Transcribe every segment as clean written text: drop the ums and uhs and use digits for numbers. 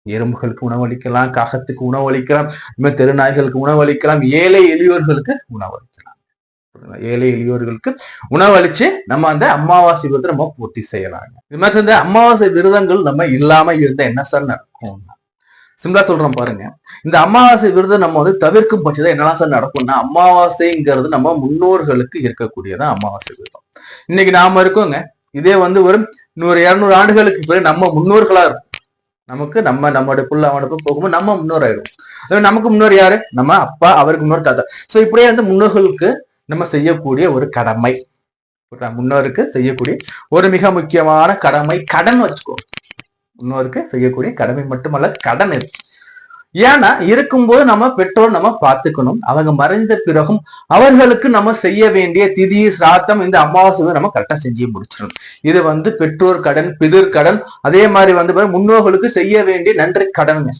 எறும்புகளுக்கு உணவளிக்கலாம், காகத்துக்கு உணவளிக்கலாம், தெருநாய்களுக்கு உணவளிக்கலாம், ஏழை எளியோர்களுக்கு உணவளிக்கலாம். ஏழை எளியோர்களுக்கு உணவளிச்சு நம்ம அந்த அமாவாசை விரதத்தை நம்ம பூர்த்தி செய்யலாங்க. இது மாதிரி இந்த அமாவாசை விரதங்கள் நம்ம இல்லாம இருந்தா என்ன சார் நடக்கும்? சிம்பிளா சொல்றோம் பாருங்க. இந்த அமாவாசை விரதம் நம்ம தவிர்க்கும் பட்சத்தை என்னெல்லாம் சார் நடக்கும்னா, அமாவாசைங்கிறது நம்ம முன்னோர்களுக்கு இருக்கக்கூடியதான் அமாவாசை விரதம். இன்னைக்கு நாம இருக்கோங்க, இதே ஒரு 100-200 ஆண்டுகளுக்கு பிறகு நம்ம முன்னோர்களா இருக்கும். நமக்கு நம்மளுடைய புள்ள அவனுக்கு போகும்போது நம்ம முன்னோர் ஆயிடும். நமக்கு முன்னோர் யாரு? நம்ம அப்பா, அவருக்கு முன்னோர் தாத்தா. சோ இப்படியே முன்னோர்களுக்கு நம்ம செய்யக்கூடிய ஒரு கடமை, முன்னோருக்கு செய்யக்கூடிய ஒரு மிக முக்கியமான கடமை கடன் வச்சுக்கோ. முன்னோருக்கு செய்யக்கூடிய கடமை மட்டுமல்ல, கடன் இருக்கு. ஏன்னா இருக்கும்போது நம்ம பெற்றோர் நம்ம பார்த்துக்கணும். அவங்க மறைந்த பிறகும் அவர்களுக்கு நம்ம செய்ய வேண்டிய திதி சிராத்தம் இந்த அமாவாசை நம்ம கரெக்டா செஞ்சு முடிச்சிடணும். இது பெற்றோர் கடன், பிதிர் கடன், அதே மாதிரி முன்னோர்களுக்கு செய்ய வேண்டிய நன்றி கடனுங்க.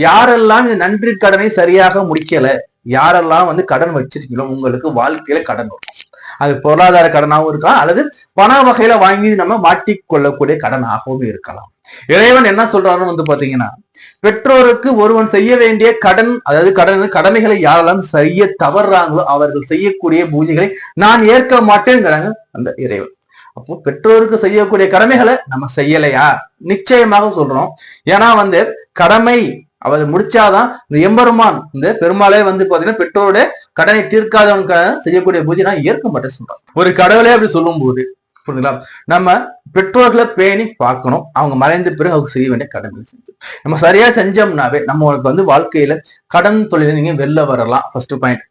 யாரெல்லாம் இந்த நன்றி கடனை சரியாக முடிக்கல, யாரெல்லாம் கடன் வச்சிருக்கீங்களோ உங்களுக்கு வாழ்க்கையில கடன் வரும். அது பொருளாதார கடனாகவும் இருக்கலாம், அல்லது பண வகையில வாங்கி நம்ம மாட்டிக்கொள்ளக்கூடிய கடனாகவும் இருக்கலாம். இறைவன் என்ன சொல்றாருன்னு பாத்தீங்கன்னா, பெற்றோருக்கு ஒருவன் செய்ய வேண்டிய கடன், அதாவது கடமைகளை யாரெல்லாம் செய்ய தவறுறாங்களோ அவர்கள் செய்யக்கூடிய பூஜைகளை நான் ஏற்க மாட்டேங்கிறாங்க அந்த இறைவன். அப்போ பெற்றோருக்கு செய்யக்கூடிய கடமைகளை நம்ம செய்யலையா? நிச்சயமாக சொல்றோம். ஏன்னா கடமை அவர் முடிச்சாதான் இந்த எம்பெருமான், இந்த பெருமாளே பாத்தீங்கன்னா பெற்றோருடைய கடனை தீர்க்காதவனுக்காக செய்யக்கூடிய பூஜை நான் ஏற்க மாட்டேன் சொல்றான். ஒரு கடவுளே அப்படி சொல்லும் போது புரியுதுங்களா, நம்ம பெற்றோர்களை பேணி பார்க்கணும். அவங்க மறைந்த பிறகு அவங்க செய்ய வேண்டிய கடமை செஞ்சு நம்ம சரியா செஞ்சோம்னாவே நம்மளுக்கு வாழ்க்கையில கடன் தொழில நீங்க வெளில வரலாம். First point.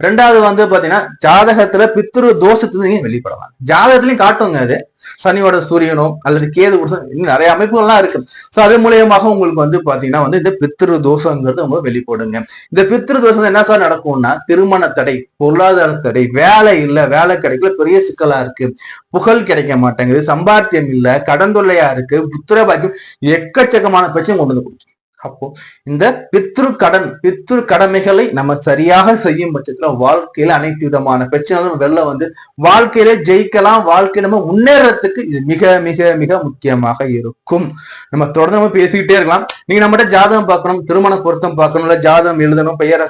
ரெண்டாவது பாத்தீங்கன்னா ஜாதகத்துல பித்ரு தோஷத்துல நீங்க வெளிப்படலாம். ஜாதகத்திலையும் காட்டுங்க, அது சனியோட சூரியனோ அல்லது கேது இன்னும் நிறைய அமைப்புகள்லாம் இருக்கு. சோ அது மூலியமாக உங்களுக்கு பாத்தீங்கன்னா இந்த பித்ரு தோஷங்கிறது ரொம்ப வெளிப்படுங்க. இந்த பித்ரு தோஷம் என்ன சார் நடக்கும்னா, திருமண தடை, பொருளாதார தடை, வேலை இல்ல, வேலை கிடைக்கல, பெரிய சிக்கலா இருக்கு, புகழ் கிடைக்க மாட்டேங்குது, சம்பாத்தியம் இல்ல, கடன் தொல்லையா இருக்கு, புத்திர பாக்கியம், எக்கச்சக்கமான பிரச்சனை கொண்டு வந்து. அப்போ இந்த பித்ரு கடமைகளை நம்ம சரியாக செய்யும் பட்சத்துல வாழ்க்கையில அனைத்து விதமான பிரச்சனைகளும் வெளில வாழ்க்கையில ஜெயிக்கலாம். வாழ்க்கை நம்ம முன்னேறதுக்கு இது மிக மிக மிக முக்கியமாக இருக்கும். நம்ம தொடர்ந்து நம்ம பேசிக்கிட்டே இருக்கலாம். நீங்க நம்மகிட்ட ஜாதகம் பார்க்கணும், திருமண பொருத்தம் பார்க்கணும், இல்ல ஜாதகம் எழுதணும், பெயர்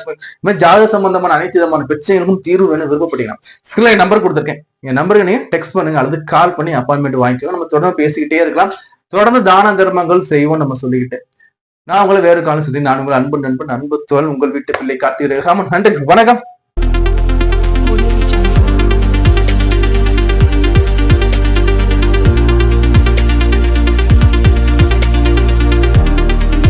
ஜாதக சம்பந்தமான அனைத்து விதமான பிரச்சனைகளுக்கும் தீர்வு வேணும் விருப்பப்பட்டீங்கன்னா ஸ்கிரீன்ல நம்பர் கொடுத்துருக்கேன். என் நம்பருக்கு நீங்க டெக்ஸ்ட் பண்ணுங்க அல்லது கால் பண்ணி அப்பாயின்மெண்ட் வாங்கிக்கோ. நம்ம தொடர்ந்து பேசிக்கிட்டே இருக்கலாம். தொடர்ந்து தான தர்மங்கள் செய்வோம் நம்ம சொல்லிக்கிட்டு. நான் உங்களை வேறு காலம் சொல்லி நான் உங்கள் அன்பு நண்பன், அன்பு தோழன், உங்கள் வீட்டு பிள்ளை கார்த்திகேயன். நன்றி, வணக்கம்.